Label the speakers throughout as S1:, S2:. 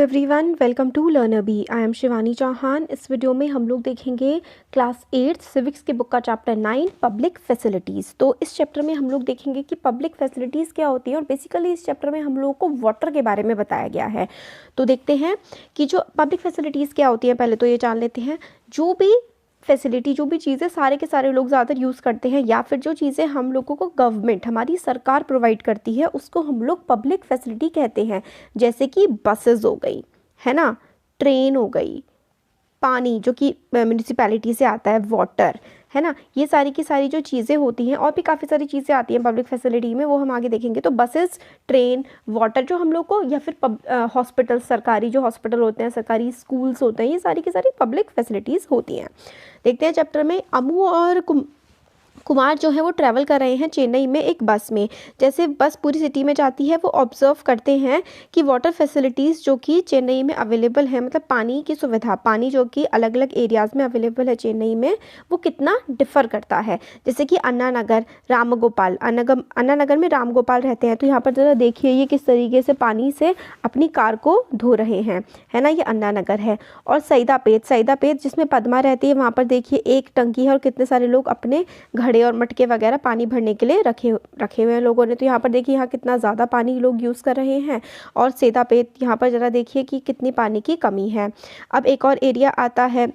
S1: Everyone, welcome to Learner Bee. I am Shivani Chauhan. इस video में हम लोग देखेंगे क्लास 8 सिविक्स के बुक का चैप्टर 9 पब्लिक फैसिलिटीज़। तो इस चैप्टर में हम लोग देखेंगे कि पब्लिक फैसिलिटीज़ क्या होती हैं और बेसिकली इस चैप्टर में हम लोगों को वाटर के बारे में बताया गया है। तो देखते हैं कि जो पब्लिक फैसिलिटीज़ क्या होती हैं। पहले तो ये जान लेते हैं, जो भी फैसिलिटी, जो भी चीज़ें सारे के सारे लोग ज़्यादातर यूज़ करते हैं या फिर जो चीज़ें हम लोगों को गवर्नमेंट, हमारी सरकार प्रोवाइड करती है, उसको हम लोग पब्लिक फैसिलिटी कहते हैं। जैसे कि बसेस हो गई, है ना, ट्रेन हो गई, पानी जो कि म्यूनिसिपैलिटी से आता है, वाटर, है ना, ये सारी की सारी जो चीज़ें होती हैं और भी काफ़ी सारी चीज़ें आती हैं पब्लिक फैसिलिटी में, वो हम आगे देखेंगे। तो बसेस, ट्रेन, वाटर जो हम लोग को, या फिर हॉस्पिटल, सरकारी जो हॉस्पिटल होते हैं, सरकारी स्कूल्स होते हैं, ये सारी की सारी पब्लिक फैसिलिटीज़ होती हैं। देखते हैं चैप्टर में। अमू और कुमार जो है वो ट्रैवल कर रहे हैं चेन्नई में एक बस में। जैसे बस पूरी सिटी में जाती है, वो ऑब्जर्व करते हैं कि वाटर फैसिलिटीज़ जो कि चेन्नई में अवेलेबल है, मतलब पानी की सुविधा, पानी जो कि अलग अलग एरियाज़ में अवेलेबल है चेन्नई में, वो कितना डिफ़र करता है। जैसे कि अन्ना नगर, राम गोपाल, अन्ना नगर में राम गोपाल रहते हैं। तो यहाँ पर ज़रा देखिए ये किस तरीके से पानी से अपनी कार को धो रहे हैं, है ना, ये अन्ना नगर है। और सईदापेट जिसमें पद्मा रहती है, वहाँ पर देखिए एक टंकी है और कितने सारे लोग अपने घड़े और मटके वगैरह पानी भरने के लिए रखे हुए हैं लोगों ने। तो यहाँ पर देखिए यहाँ कितना ज़्यादा पानी लोग यूज़ कर रहे हैं। और सईदापेट, यहाँ पर ज़रा देखिए कि कितनी पानी की कमी है। अब एक और एरिया आता है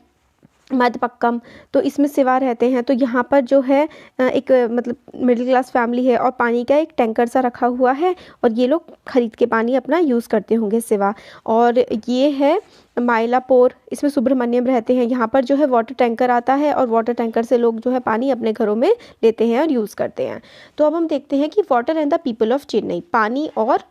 S1: मधपक्कम, तो इसमें सिवा रहते हैं। तो यहाँ पर जो है एक मतलब मिडिल क्लास फैमिली है और पानी का एक टैंकर सा रखा हुआ है और ये लोग खरीद के पानी अपना यूज़ करते होंगे सिवा। और ये है माइलापोर, इसमें सुब्रमण्यम रहते हैं। यहाँ पर जो है वाटर टैंकर आता है और वाटर टैंकर से लोग जो है पानी अपने घरों में लेते हैं और यूज़ करते हैं। तो अब हम देखते हैं कि water and the people of Chennai, पानी और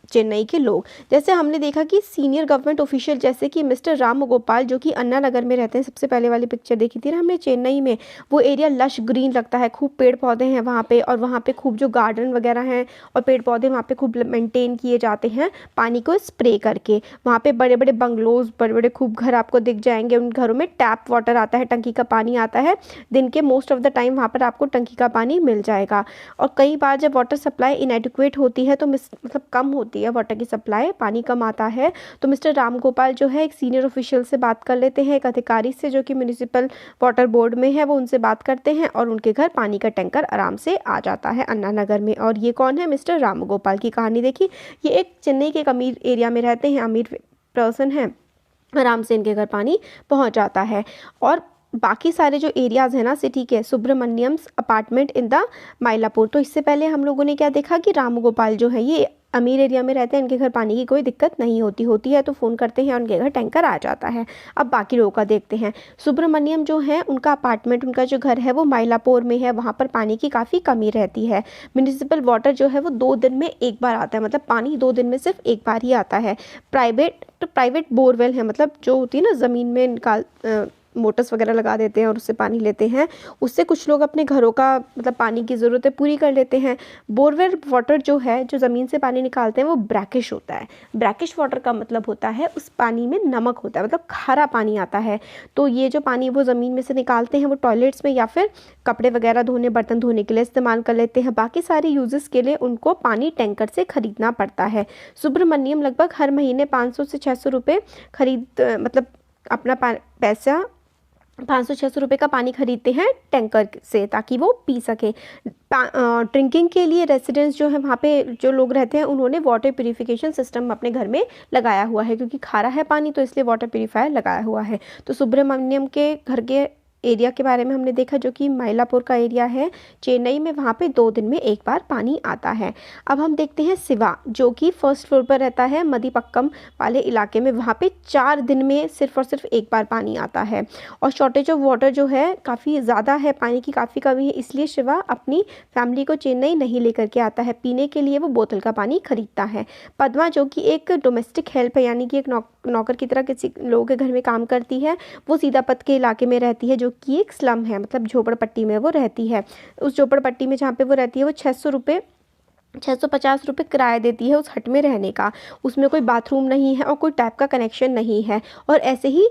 S1: चेन्नई के लोग। जैसे हमने देखा कि सीनियर गवर्नमेंट ऑफिशियल जैसे कि मिस्टर राम गोपाल जो कि अन्ना नगर में रहते हैं, सबसे पहले वाली पिक्चर देखी थी ना हमने चेन्नई में, वो एरिया लश ग्रीन लगता है, खूब पेड़ पौधे हैं वहाँ पे, और वहाँ पे खूब जो गार्डन वगैरह हैं और पेड़ पौधे वहाँ पे खूब मेंटेन किए जाते हैं पानी को स्प्रे करके। वहाँ पे बड़े बड़े बंगलोज, बड़े बड़े खूब घर आपको दिख जाएंगे। उन घरों में टैप वाटर आता है, टंकी का पानी आता है। दिन के मोस्ट ऑफ द टाइम वहाँ पर आपको टंकी का पानी मिल जाएगा। और कई बार जब वाटर सप्लाई इनएडिक्वेट होती है, तो मतलब कम होती है वाटर की सप्लाई, पानी कम आता है, तो मिस्टर राम गोपाल जो है एक सीनियर ऑफिशियल से बात कर लेते हैं, एक अधिकारी से जो कि म्यूनिसिपल वाटर बोर्ड में है, वो उनसे बात करते हैं और उनके घर पानी का टैंकर आराम से आ जाता है अन्ना नगर में। और ये कौन है? मिस्टर राम गोपाल की कहानी देखी। ये एक चेन्नई के एक अमीर एरिया में रहते हैं, अमीर पर्सन है, आराम से इनके घर पानी पहुंच जाता है। और बाकी सारे जो एरियाज़ हैं ना सिटी के, सुब्रमण्यम्स अपार्टमेंट इन द माइलापुर, तो इससे पहले हम लोगों ने क्या देखा कि राम गोपाल जो है ये अमीर एरिया में रहते हैं, इनके घर पानी की कोई दिक्कत नहीं होती है तो फ़ोन करते हैं और उनके घर टैंकर आ जाता है। अब बाकी लोगों का देखते हैं। सुब्रमण्यम जो है उनका अपार्टमेंट, उनका जो घर है वो माइलापुर में है, वहाँ पर पानी की काफ़ी कमी रहती है। म्यूनिसिपल वाटर जो है वो 2 दिन में एक बार आता है, मतलब पानी 2 दिन में सिर्फ एक बार ही आता है। प्राइवेट बोरवेल है, मतलब जो होती है ना ज़मीन में निकाल मोटर्स वगैरह लगा देते हैं और उससे पानी लेते हैं, उससे कुछ लोग अपने घरों का मतलब पानी की ज़रूरतें पूरी कर लेते हैं। बोरवेल वाटर जो है, जो ज़मीन से पानी निकालते हैं, वो ब्रैकिश होता है। ब्रैकिश वाटर का मतलब होता है उस पानी में नमक होता है, मतलब खारा पानी आता है। तो ये जो पानी वो ज़मीन में से निकालते हैं, वो टॉयलेट्स में या फिर कपड़े वगैरह धोने, बर्तन धोने के लिए इस्तेमाल कर लेते हैं। बाकी सारे यूजेस के लिए उनको पानी टैंकर से ख़रीदना पड़ता है। सुब्रमण्यम लगभग हर महीने 500 से 600 रुपये मतलब अपना पैसा 500-600 रुपये का पानी खरीदते हैं टैंकर से, ताकि वो पी सके। ड्रिंकिंग के लिए रेसिडेंट्स जो है वहाँ पे जो लोग रहते हैं, उन्होंने वाटर प्यूरिफिकेशन सिस्टम अपने घर में लगाया हुआ है, क्योंकि खारा है पानी तो इसलिए वाटर प्यूरिफायर लगाया हुआ है। तो सुब्रमण्यम के घर के एरिया के बारे में हमने देखा, जो कि माइलापुर का एरिया है चेन्नई में, वहाँ पे 2 दिन में एक बार पानी आता है। अब हम देखते हैं सिवा, जो कि फर्स्ट फ्लोर पर रहता है मधीपक्कम वाले इलाके में, वहाँ पे 4 दिन में सिर्फ और सिर्फ एक बार पानी आता है। और शॉर्टेज ऑफ वाटर जो है काफ़ी ज़्यादा है, पानी की काफ़ी कमी है, इसलिए शिवा अपनी फैमिली को चेन्नई नहीं लेकर के आता है, पीने के लिए वो बोतल का पानी खरीदता है। पद्मा जो कि एक डोमेस्टिक हेल्प है, यानी कि एक नौकर की तरह किसी लोगों के घर में काम करती है, वो सीतापत के इलाके में रहती है, जो कि एक स्लम है, मतलब झोपड़पट्टी में वो रहती है। उस झोपड़पट्टी में जहाँ पे वो रहती है, वो 650 रुपये किराया देती है उस हट में रहने का। उसमें कोई बाथरूम नहीं है और कोई टैप का कनेक्शन नहीं है। और ऐसे ही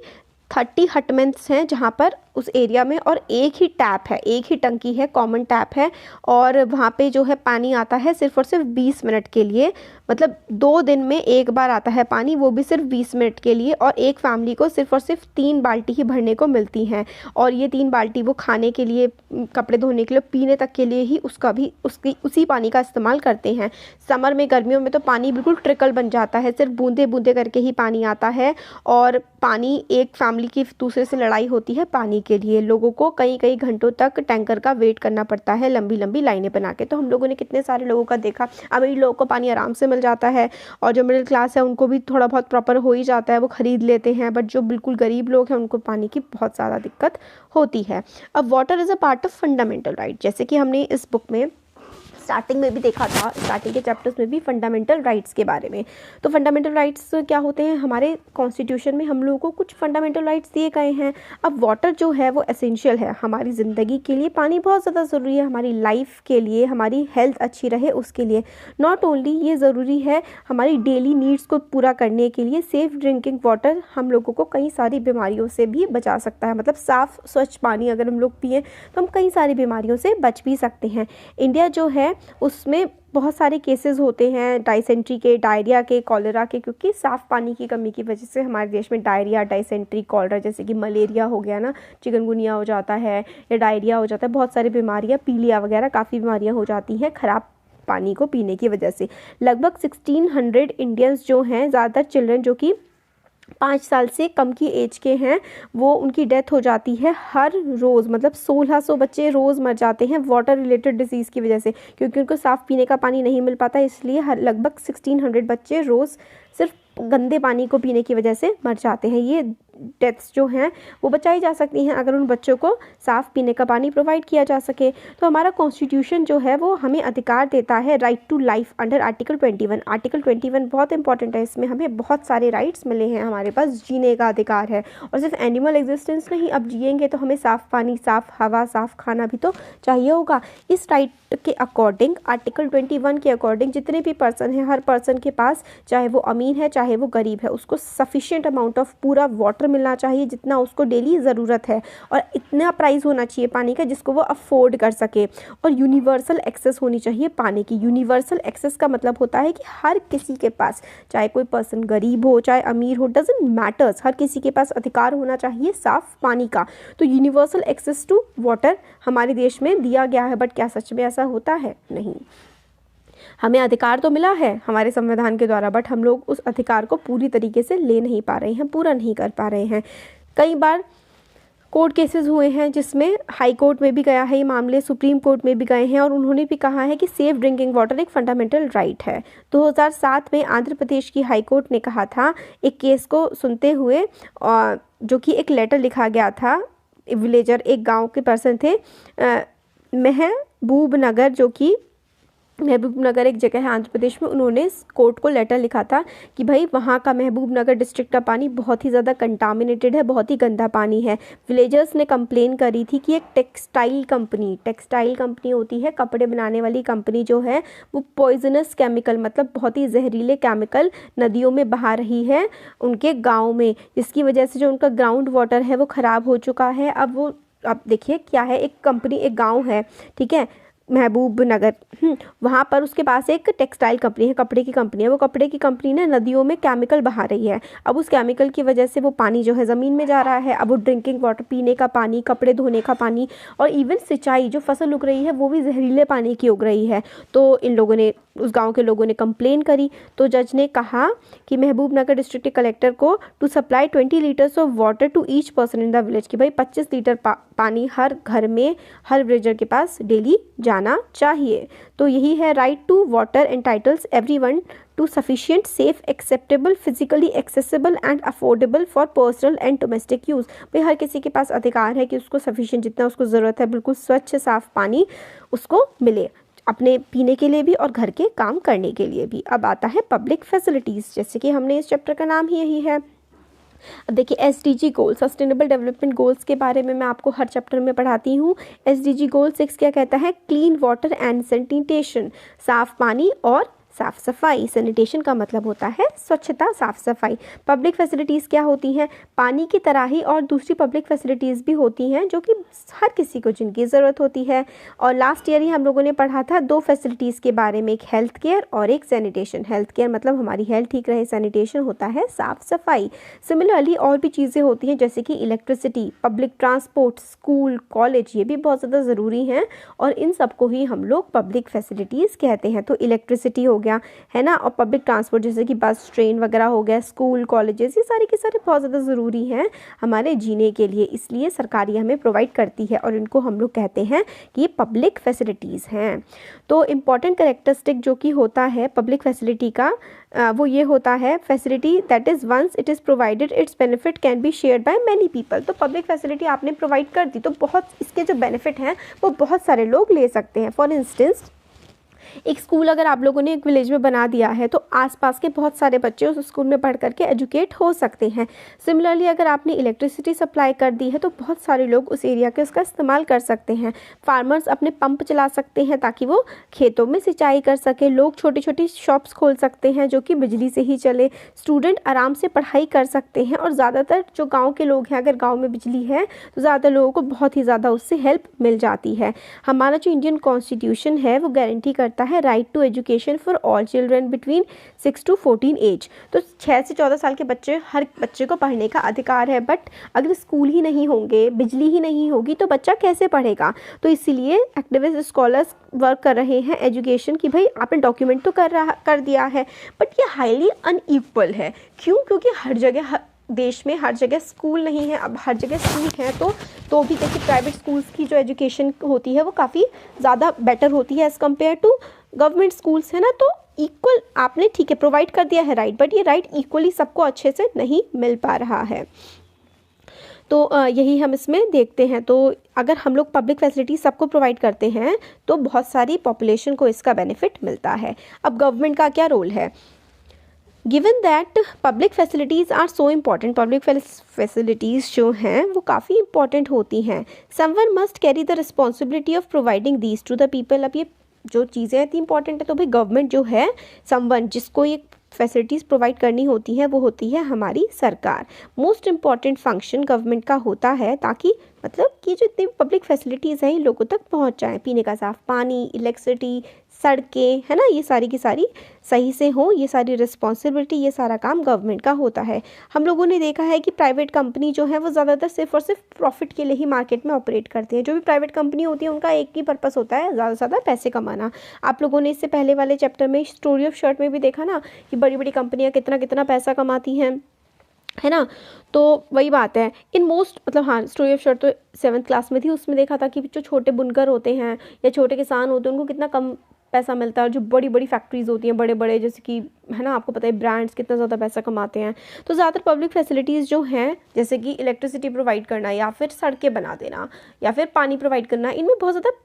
S1: 30 हटमेंट्स हैं जहाँ पर उस एरिया में, और एक ही टैप है, एक ही टंकी है, कॉमन टैप है, और वहाँ पे जो है पानी आता है सिर्फ और सिर्फ 20 मिनट के लिए। मतलब 2 दिन में एक बार आता है पानी, वो भी सिर्फ 20 मिनट के लिए, और एक फैमिली को सिर्फ और सिर्फ 3 बाल्टी ही भरने को मिलती हैं। और ये 3 बाल्टी वो खाने के लिए, कपड़े धोने के लिए, पीने तक के लिए ही उसका भी उसी पानी का इस्तेमाल करते हैं। समर में, गर्मियों में तो पानी बिल्कुल ट्रिकल बन जाता है, सिर्फ बूंदे बूंदे करके ही पानी आता है। और पानी, एक फैमिली की दूसरे से लड़ाई होती है पानी के लिए। लोगों को कई कई घंटों तक टैंकर का वेट करना पड़ता है, लंबी लंबी लाइनें बना के। तो हम लोगों ने कितने सारे लोगों का देखा, अमीर लोगों को पानी आराम से मिल जाता है, और जो मिडिल क्लास है उनको भी थोड़ा बहुत प्रॉपर हो ही जाता है, वो खरीद लेते हैं। बट जो बिल्कुल गरीब लोग हैं उनको पानी की बहुत ज़्यादा दिक्कत होती है। अब water is a part of fundamental right, जैसे कि हमने इस बुक में स्टार्टिंग में भी देखा था, स्टार्टिंग के चैप्टर्स में भी फंडामेंटल राइट्स के बारे में। तो फंडामेंटल राइट्स क्या होते हैं, हमारे कॉन्स्टिट्यूशन में हम लोगों को कुछ फंडामेंटल राइट्स दिए गए हैं। अब वाटर जो है वो एसेंशियल है हमारी ज़िंदगी के लिए, पानी बहुत ज़्यादा ज़रूरी है हमारी लाइफ के लिए, हमारी हेल्थ अच्छी रहे उसके लिए। नॉट ओनली ये ज़रूरी है हमारी डेली नीड्स को पूरा करने के लिए, सेफ़ ड्रिंकिंग वाटर हम लोगों को कई सारी बीमारियों से भी बचा सकता है। मतलब साफ़ स्वच्छ पानी अगर हम लोग पिएँ तो हम कई सारी बीमारियों से बच भी सकते हैं। इंडिया जो है उसमें बहुत सारे केसेस होते हैं डाइसेंट्री के, डायरिया के, कॉलेरा के, क्योंकि साफ़ पानी की कमी की वजह से हमारे देश में डायरिया, डाइसेंट्री, कॉलेरा, जैसे कि मलेरिया हो गया ना, चिकनगुनिया हो जाता है या डायरिया हो जाता है, बहुत सारी बीमारियाँ, पीलिया वगैरह काफ़ी बीमारियाँ हो जाती हैं ख़राब पानी को पीने की वजह से। लगभग 1600 इंडियंस जो हैं, ज़्यादातर चिल्ड्रन जो कि 5 साल से कम की एज के हैं, वो उनकी डेथ हो जाती है हर रोज़। मतलब 1600 बच्चे रोज़ मर जाते हैं वाटर रिलेटेड डिजीज़ की वजह से, क्योंकि उनको साफ़ पीने का पानी नहीं मिल पाता। इसलिए हर लगभग 1600 बच्चे रोज़ सिर्फ गंदे पानी को पीने की वजह से मर जाते हैं। ये डेथ्स जो हैं वो बचाई जा सकती हैं अगर उन बच्चों को साफ़ पीने का पानी प्रोवाइड किया जा सके। तो हमारा कॉन्स्टिट्यूशन जो है वो हमें अधिकार देता है right to life under article 21। Article 21 बहुत इंपॉर्टेंट है, इसमें हमें बहुत सारे राइट्स मिले हैं, हमारे पास जीने का अधिकार है। और सिर्फ एनिमल एग्जिस्टेंस नहीं, अब जिएंगे तो हमें साफ़ पानी, साफ़ हवा, साफ़ खाना भी तो चाहिए होगा। इस राइट के अकॉर्डिंग, आर्टिकल 21 के अकॉर्डिंग, जितने भी पर्सन हैं, हर पर्सन के पास, चाहे वो अमीर है चाहे वो गरीब है, उसको सफिशिएंट अमाउंट ऑफ पूरा वाटर मिलना चाहिए जितना उसको डेली ज़रूरत है, और इतना प्राइस होना चाहिए पानी का जिसको वो अफोर्ड कर सके। और यूनिवर्सल एक्सेस होनी चाहिए पानी की। यूनिवर्सल एक्सेस का मतलब होता है कि हर किसी के पास, चाहे कोई पर्सन गरीब हो चाहे अमीर हो, डजंट मैटर्स, हर किसी के पास अधिकार होना चाहिए साफ़ पानी का। तो यूनिवर्सल एक्सेस टू वाटर हमारे देश में दिया गया है, बट क्या सच में ऐसा होता है? नहीं। हमें अधिकार तो मिला है हमारे संविधान के द्वारा, बट हम लोग उस अधिकार को पूरी तरीके से ले नहीं पा रहे हैं, पूरा नहीं कर पा रहे हैं। कई बार कोर्ट केसेस हुए हैं जिसमें हाई कोर्ट में भी गया है ये मामले, सुप्रीम कोर्ट में भी गए हैं, और उन्होंने भी कहा है कि सेफ ड्रिंकिंग वाटर एक फंडामेंटल राइट है। 2007 में आंध्र प्रदेश की हाई कोर्ट ने कहा था, एक केस को सुनते हुए, जो कि एक लेटर लिखा गया था, विलेजर, एक गाँव के पर्सन थे, महबूब नगर, जो कि महबूब नगर एक जगह है आंध्र प्रदेश में, उन्होंने कोर्ट को लेटर लिखा था कि भाई वहाँ का महबूब नगर डिस्ट्रिक्ट का पानी बहुत ही ज़्यादा कंटामिनेटेड है, बहुत ही गंदा पानी है। विलेजर्स ने कंप्लेन करी थी कि एक टेक्सटाइल कंपनी होती है, कपड़े बनाने वाली कंपनी जो है, वो पॉइजनस केमिकल, मतलब बहुत ही जहरीले केमिकल नदियों में बहा रही है उनके गाँव में, जिसकी वजह से जो उनका ग्राउंड वाटर है वो ख़राब हो चुका है। अब देखिए क्या है, एक कंपनी, एक गाँव है, ठीक है, महबूब नगर, वहाँ पर उसके पास एक टेक्सटाइल कंपनी है, कपड़े की कंपनी है। वो कपड़े की कंपनी ने नदियों में केमिकल बहा रही है। अब उस केमिकल की वजह से वो पानी जो है ज़मीन में जा रहा है। अब वो ड्रिंकिंग वाटर, पीने का पानी, कपड़े धोने का पानी, और इवन सिंचाई, जो फसल उग रही है वो भी जहरीले पानी की उग रही है। तो इन लोगों ने, उस गांव के लोगों ने कंप्लेन करी, तो जज ने कहा कि महबूब नगर डिस्ट्रिक्ट के कलेक्टर को to supply 20 litres of water to each person in the village, कि भाई 25 लीटर पानी हर घर में, हर विलेजर के पास डेली जाना चाहिए। तो यही है right to water entitles everyone to sufficient, safe, acceptable, physically accessible and affordable for personal and domestic use. भाई हर किसी के पास अधिकार है कि उसको सफिशिएंट, जितना उसको ज़रूरत है, बिल्कुल स्वच्छ साफ़ पानी उसको मिले, अपने पीने के लिए भी और घर के काम करने के लिए भी। अब आता है पब्लिक फैसिलिटीज़, जैसे कि हमने इस चैप्टर का नाम ही यही है। अब देखिए SDG गोल, सस्टेनेबल डेवलपमेंट गोल्स के बारे में मैं आपको हर चैप्टर में पढ़ाती हूँ। SDG गोल 6 क्या कहता है? क्लीन वाटर एंड सैनिटेशन, साफ़ पानी और साफ़ सफाई। सैनिटेशन का मतलब होता है स्वच्छता, साफ़ सफाई। पब्लिक फैसिलिटीज़ क्या होती हैं? पानी की तरह ही और दूसरी पब्लिक फैसिलिटीज़ भी होती हैं जो कि हर किसी को जिनकी ज़रूरत होती है। और लास्ट ईयर ही हम लोगों ने पढ़ा था 2 फैसिलिटीज़ के बारे में, एक हेल्थ केयर और एक सैनिटेशन। हेल्थ केयर मतलब हमारी हेल्थ ठीक रहे, सैनिटेशन होता है साफ़ सफाई। सिमिलरली और भी चीज़ें होती हैं जैसे कि electricity, public transport, school, college, ये भी बहुत ज़्यादा ज़रूरी हैं और इन सबको ही हम लोग पब्लिक फैसिलिटीज़ कहते हैं। तो इलेक्ट्रिसिटी हो गया, है ना, और पब्लिक ट्रांसपोर्ट जैसे कि बस, ट्रेन वगैरह हो गया, स्कूल, कॉलेजेस, ये सारे के सारे बहुत ज़्यादा ज़रूरी हैं हमारे जीने के लिए, इसलिए सरकार ये हमें प्रोवाइड करती है और इनको हम लोग कहते हैं कि ये पब्लिक फैसिलिटीज़ हैं। तो इम्पॉर्टेंट कैरेक्टरिस्टिक जो कि होता है पब्लिक फैसिलिटी का, वो ये होता है, facility that is once it is provided its benefit can be shared by many people. तो पब्लिक फैसिलिटी आपने प्रोवाइड कर दी तो बहुत इसके जो बेनिफिट हैं वो बहुत सारे लोग ले सकते हैं। फॉर इंस्टेंस, एक स्कूल अगर आप लोगों ने एक विलेज में बना दिया है तो आसपास के बहुत सारे बच्चे उस स्कूल में पढ़ करके एजुकेट हो सकते हैं। सिमिलरली अगर आपने इलेक्ट्रिसिटी सप्लाई कर दी है तो बहुत सारे लोग उस एरिया के उसका इस्तेमाल कर सकते हैं। फार्मर्स अपने पंप चला सकते हैं ताकि वो खेतों में सिंचाई कर सके। लोग छोटी छोटी शॉप्स खोल सकते हैं जो कि बिजली से ही चले। स्टूडेंट आराम से पढ़ाई कर सकते हैं और ज़्यादातर जो गाँव के लोग हैं, अगर गाँव में बिजली है तो ज़्यादातर लोगों को बहुत ही ज़्यादा उससे हेल्प मिल जाती है। हमारा जो इंडियन कॉन्स्टिट्यूशन है वो गारंटी करता है right to education for all children between 6 to 14 age. तो 6 से 14 साल के बच्चे, हर बच्चे को पढ़ने का अधिकार है। बट अगर स्कूल ही नहीं होंगे, बिजली ही नहीं होगी तो बच्चा कैसे पढ़ेगा? तो इसीलिए एक्टिविस्ट स्कॉलर्स वर्क कर रहे हैं एजुकेशन की। भाई आपने डॉक्यूमेंट तो कर दिया है बट ये हाईली अनइक्वल है। क्यों? क्योंकि हर जगह देश में हर जगह स्कूल नहीं है। अब हर जगह स्कूल है तो भी देखिए प्राइवेट स्कूल्स की जो एजुकेशन होती है वो काफ़ी ज़्यादा बेटर होती है as compare to government schools, है ना। तो इक्वल आपने ठीक है प्रोवाइड कर दिया है राइट, बट ये राइट इक्वली सबको अच्छे से नहीं मिल पा रहा है। तो यही हम इसमें देखते हैं। तो अगर हम लोग पब्लिक फैसिलिटी सबको प्रोवाइड करते हैं तो बहुत सारी पॉपुलेशन को इसका बेनिफिट मिलता है। अब गवर्नमेंट का क्या रोल है? Given that public facilities are so important, public facilities जो हैं वो काफ़ी इंपॉर्टेंट होती हैं। Someone must carry the responsibility of providing these to the people. अब ये जो चीज़ें इतनी इंपॉर्टेंट है तो भाई गवर्नमेंट जो है, समवन जिसको ये फैसिलिटीज़ प्रोवाइड करनी होती है वो होती है हमारी सरकार। मोस्ट इम्पॉर्टेंट फंक्शन गवर्नमेंट का होता है ताकि मतलब कि जो इतनी पब्लिक फैसिलिटीज़ हैं लोगों तक पहुंच जाएं। पीने का साफ़ पानी, इलेक्ट्रिसिटी, सड़कें, है ना, ये सारी की सारी सही से हो, ये सारी रिस्पॉन्सिबिलिटी, ये सारा काम गवर्नमेंट का होता है। हम लोगों ने देखा है कि प्राइवेट कंपनी जो है वो ज़्यादातर सिर्फ और सिर्फ प्रॉफिट के लिए ही मार्केट में ऑपरेट करते हैं। जो भी प्राइवेट कंपनी होती है उनका एक ही पर्पस होता है, ज़्यादा से ज़्यादा पैसे कमाना। आप लोगों ने इससे पहले वाले चैप्टर में स्टोरी ऑफ शर्ट में भी देखा ना कि बड़ी बड़ी कंपनियाँ कितना कितना पैसा कमाती हैं, है ना। तो वही बात है इन मोस्ट, मतलब हाँ, स्टोरी ऑफ शर्ट तो 7th क्लास में थी, उसमें देखा था कि जो छोटे बुनकर होते हैं या छोटे किसान होते हैं उनको कितना कम पैसा मिलता है। और जो बड़ी बड़ी फैक्ट्रीज़ होती हैं, बड़े बड़े जैसे कि, है ना, आपको पता है ब्रांड्स कितना ज़्यादा पैसा कमाते हैं। तो ज़्यादातर पब्लिक फैसिलिटीज़ जो हैं जैसे कि इलेक्ट्रिसिटी प्रोवाइड करना या फिर सड़कें बना देना या फिर पानी प्रोवाइड करना, इनमें बहुत ज़्यादा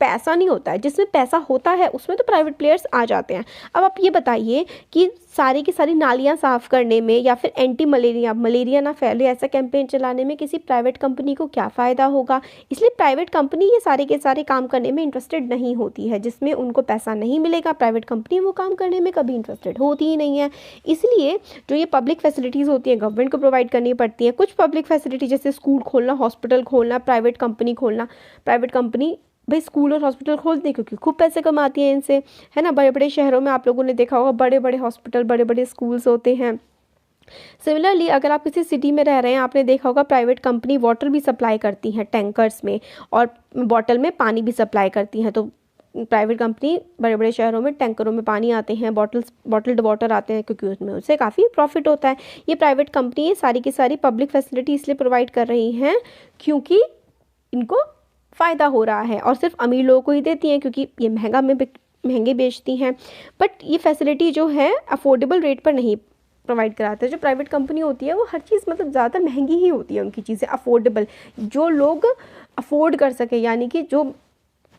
S1: पैसा नहीं होता है। जिसमें पैसा होता है उसमें तो प्राइवेट प्लेयर्स आ जाते हैं। अब आप ये बताइए कि सारी की सारी नालियाँ साफ़ करने में या फिर एंटी मलेरिया ना फैले ऐसा कैंपेन चलाने में किसी प्राइवेट कंपनी को क्या फ़ायदा होगा? इसलिए प्राइवेट कंपनी ये सारे के सारे काम करने में इंटरेस्टेड नहीं होती है। जिसमें उनको पैसा नहीं मिलेगा, प्राइवेट कंपनी वो काम करने में कभी इंटरेस्टेड होती ही नहीं है। इसलिए जो ये पब्लिक फैसिलिटीज़ होती हैं गवर्नमेंट को प्रोवाइड करनी पड़ती है। कुछ पब्लिक फैसिलिटी जैसे स्कूल खोलना, हॉस्पिटल खोलना, प्राइवेट कंपनी खोलना, प्राइवेट कंपनी भाई स्कूल और हॉस्पिटल खोलते हैं क्योंकि खूब पैसे कमाती हैं इनसे, है ना। बड़े बड़े शहरों में आप लोगों ने देखा होगा बड़े बड़े हॉस्पिटल, बड़े बड़े स्कूल्स होते हैं। सिमिलरली अगर आप किसी सिटी में रह रहे हैं, आपने देखा होगा प्राइवेट कंपनी वाटर भी सप्लाई करती हैं टैंकर्स में और बॉटल में पानी भी सप्लाई करती हैं। तो प्राइवेट कंपनी बड़े बड़े शहरों में टैंकरों में पानी आते हैं, बॉटल्ड वाटर आते हैं क्योंकि उसमें उससे काफ़ी प्रॉफिट होता है। ये प्राइवेट कंपनी सारी की सारी पब्लिक फैसिलिटी इसलिए प्रोवाइड कर रही हैं क्योंकि इनको फ़ायदा हो रहा है और सिर्फ अमीर लोगों को ही देती हैं क्योंकि ये महंगे बेचती हैं। बट ये फैसिलिटी जो है अफोर्डेबल रेट पर नहीं प्रोवाइड कराते। जो प्राइवेट कंपनी होती है वो हर चीज़ मतलब ज़्यादा महंगी ही होती है, उनकी चीज़ें अफोर्डेबल, जो लोग अफोर्ड कर सके। यानी कि जो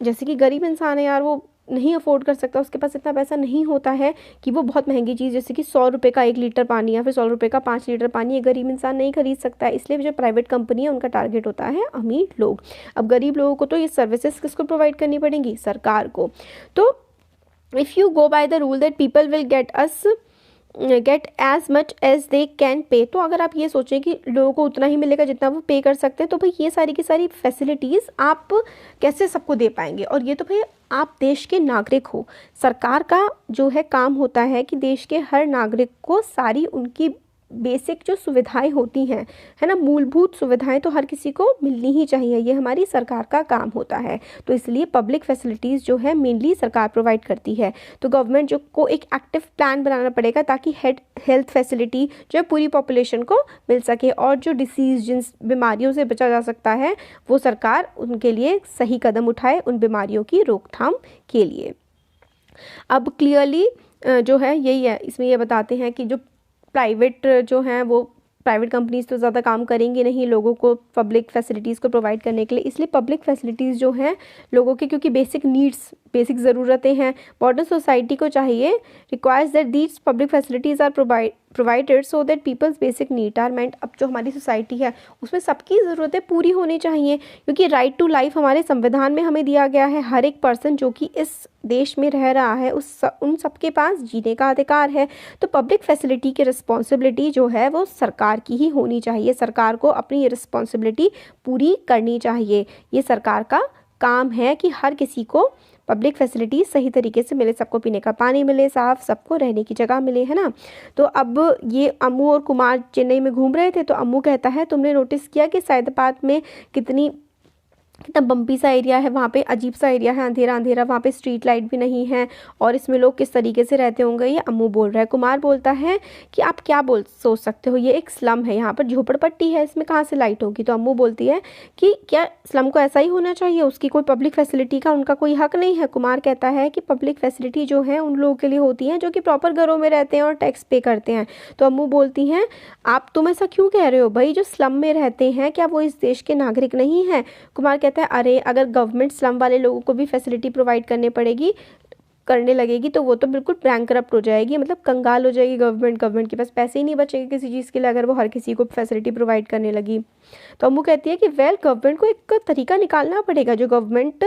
S1: जैसे कि गरीब इंसान है यार, वो नहीं अफोर्ड कर सकता, उसके पास इतना पैसा नहीं होता है कि वो बहुत महंगी चीज़ जैसे कि 100 रुपये का 1 लीटर पानी या फिर 100 रुपये का 5 लीटर पानी ये गरीब इंसान नहीं खरीद सकता है। इसलिए जो प्राइवेट कंपनी है उनका टारगेट होता है अमीर लोग। अब गरीब लोगों को तो ये सर्विसेज किसको प्रोवाइड करनी पड़ेंगी? सरकार को। तो if you go by the rule that people will get as much as they can pay, तो अगर आप ये सोचें कि लोगों को उतना ही मिलेगा जितना वो पे कर सकते हैं, तो भाई ये सारी की सारी फैसिलिटीज़ आप कैसे सबको दे पाएंगे। और ये तो भाई आप देश के नागरिक हो, सरकार का जो है काम होता है कि देश के हर नागरिक को सारी उनकी बेसिक जो सुविधाएं होती हैं, है ना, मूलभूत सुविधाएं तो हर किसी को मिलनी ही चाहिए, ये हमारी सरकार का काम होता है। तो इसलिए पब्लिक फैसिलिटीज़ जो है मेनली सरकार प्रोवाइड करती है। तो गवर्नमेंट जो को एक एक्टिव प्लान बनाना पड़ेगा ताकि हेल्थ फैसिलिटी जो है पूरी पॉपुलेशन को मिल सके, और जो डिसीज़ जिन बीमारियों से बचा जा सकता है वो सरकार उनके लिए सही कदम उठाए उन बीमारियों की रोकथाम के लिए। अब क्लियरली जो है यही है, इसमें ये बताते हैं कि जो प्राइवेट जो हैं वो प्राइवेट कंपनीज तो ज़्यादा काम करेंगी नहीं लोगों को पब्लिक फैसिलिटीज़ को प्रोवाइड करने के लिए, इसलिए पब्लिक फैसिलिटीज़ जो हैं लोगों के, क्योंकि बेसिक नीड्स बेसिक ज़रूरतें हैं, मॉडर्न सोसाइटी को चाहिए requires that these public facilities are provided so that people's basic need are met. अब जो हमारी सोसाइटी है उसमें सबकी ज़रूरतें पूरी होनी चाहिए, क्योंकि राइट टू लाइफ हमारे संविधान में हमें दिया गया है। हर एक पर्सन जो कि इस देश में रह रहा है उन सबके पास जीने का अधिकार है। तो पब्लिक फैसिलिटी की रिस्पॉन्सिबिलिटी जो है वो सरकार की ही होनी चाहिए, सरकार को अपनी ये रिस्पॉन्सिबिलिटी पूरी करनी चाहिए। ये सरकार का काम है कि हर किसी को पब्लिक फैसिलिटी सही तरीके से मिले, सबको पीने का पानी मिले साफ, सबको रहने की जगह मिले, है ना। तो अब ये अम्मू और कुमार चेन्नई में घूम रहे थे, तो अम्मू कहता है तुमने नोटिस किया कि सैयदाबाद में कितना बम्पी सा एरिया है, वहाँ पे अजीब सा एरिया है, अंधेरा अंधेरा, वहाँ पे स्ट्रीट लाइट भी नहीं है, और इसमें लोग किस तरीके से रहते होंगे, ये अम्मू बोल रहा है। कुमार बोलता है कि आप क्या सोच सकते हो, ये एक स्लम है, यहाँ पर झोपड़पट्टी है, इसमें कहाँ से लाइट होगी। तो अम्मू बोलती है कि क्या स्लम को ऐसा ही होना चाहिए, उसकी कोई पब्लिक फैसिलिटी का उनका कोई हक नहीं है। कुमार कहता है कि पब्लिक फैसिलिटी जो है उन लोगों के लिए होती है जो कि प्रॉपर घरों में रहते हैं और टैक्स पे करते हैं। तो अम्मू बोलती हैं तुम ऐसा क्यों कह रहे हो भाई, जो स्लम में रहते हैं क्या वो इस देश के नागरिक नहीं हैं। कुमार कहता है अरे अगर गवर्नमेंट स्लम वाले लोगों को भी फैसिलिटी प्रोवाइड करने लगेगी तो वो तो बिल्कुल बैंकरप्ट हो जाएगी, मतलब कंगाल हो जाएगी गवर्नमेंट के पास पैसे ही नहीं बचेंगे किसी चीज़ के लिए अगर वो हर किसी को फैसिलिटी प्रोवाइड करने लगी। तो अम्मू कहती है कि गवर्नमेंट को एक तरीका निकालना पड़ेगा, जो गवर्नमेंट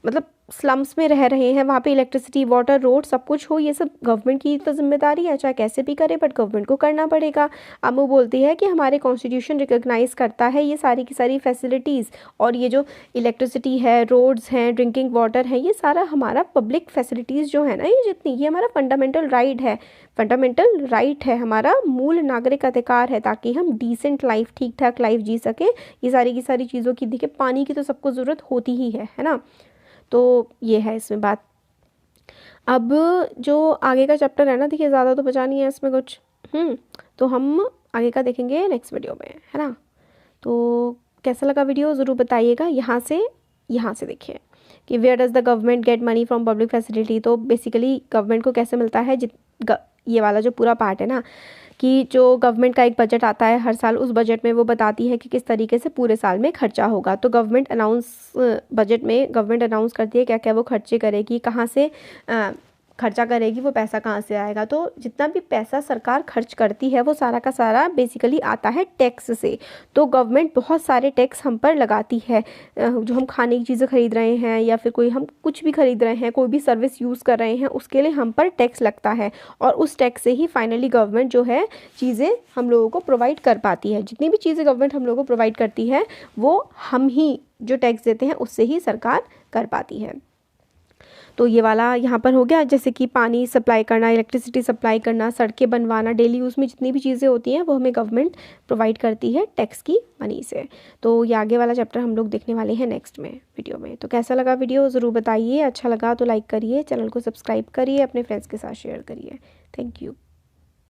S1: मतलब स्लम्स में रह रहे हैं वहाँ पे इलेक्ट्रिसिटी, वाटर, रोड सब कुछ हो, ये सब गवर्नमेंट की तो जिम्मेदारी है, चाहे कैसे भी करे बट गवर्नमेंट को करना पड़ेगा। अम्मू बोलती है कि हमारे कॉन्स्टिट्यूशन रिकॉग्नाइज करता है ये सारी की सारी फैसिलिटीज़, और ये जो इलेक्ट्रिसिटी है, रोड्स हैं, ड्रिंकिंग वाटर है, ये सारा हमारा पब्लिक फैसिलिटीज़ जो है ना, ये जितनी, ये हमारा फंडामेंटल राइट है, हमारा मूल नागरिक अधिकार है, ताकि हम डिसेंट लाइफ, ठीक ठाक लाइफ जी सके। ये सारी की सारी चीज़ों की, देखिए पानी की तो सबको ज़रूरत होती ही है ना। तो ये है इसमें बात। अब जो आगे का चैप्टर है ना, देखिए ज़्यादा तो बचा नहीं है इसमें कुछ, तो हम आगे का देखेंगे नेक्स्ट वीडियो में, है ना। तो कैसा लगा वीडियो ज़रूर बताइएगा। यहाँ से देखिए कि where does the government get money from public facility. तो बेसिकली गवर्नमेंट को कैसे मिलता है, ये वाला जो पूरा पार्ट है ना, कि जो गवर्नमेंट का एक बजट आता है हर साल, उस बजट में वो बताती है कि किस तरीके से पूरे साल में खर्चा होगा। तो बजट में गवर्नमेंट अनाउंस करती है क्या क्या वो खर्चे करेगी, कहाँ से खर्चा करेगी, वो पैसा कहाँ से आएगा। तो जितना भी पैसा सरकार खर्च करती है वो सारा का सारा बेसिकली आता है टैक्स से। तो गवर्नमेंट बहुत सारे टैक्स हम पर लगाती है, जो हम खाने की चीज़ें खरीद रहे हैं या फिर कोई हम कुछ भी खरीद रहे हैं, कोई भी सर्विस यूज़ कर रहे हैं, उसके लिए हम पर टैक्स लगता है, और उस टैक्स से ही फाइनली गवर्नमेंट जो है चीज़ें हम लोगों को प्रोवाइड कर पाती है। जितनी भी चीज़ें गवर्नमेंट हम लोगों को प्रोवाइड करती है वो हम ही जो टैक्स देते हैं उससे ही सरकार कर पाती है। तो ये वाला यहाँ पर हो गया, जैसे कि पानी सप्लाई करना, इलेक्ट्रिसिटी सप्लाई करना, सड़कें बनवाना, डेली यूज़ में जितनी भी चीज़ें होती हैं वो हमें गवर्नमेंट प्रोवाइड करती है टैक्स की मनी से। तो ये आगे वाला चैप्टर हम लोग देखने वाले हैं नेक्स्ट में वीडियो में। तो कैसा लगा वीडियो ज़रूर बताइए, अच्छा लगा तो लाइक करिए, चैनल को सब्सक्राइब करिए, अपने फ्रेंड्स के साथ शेयर करिए। Thank you.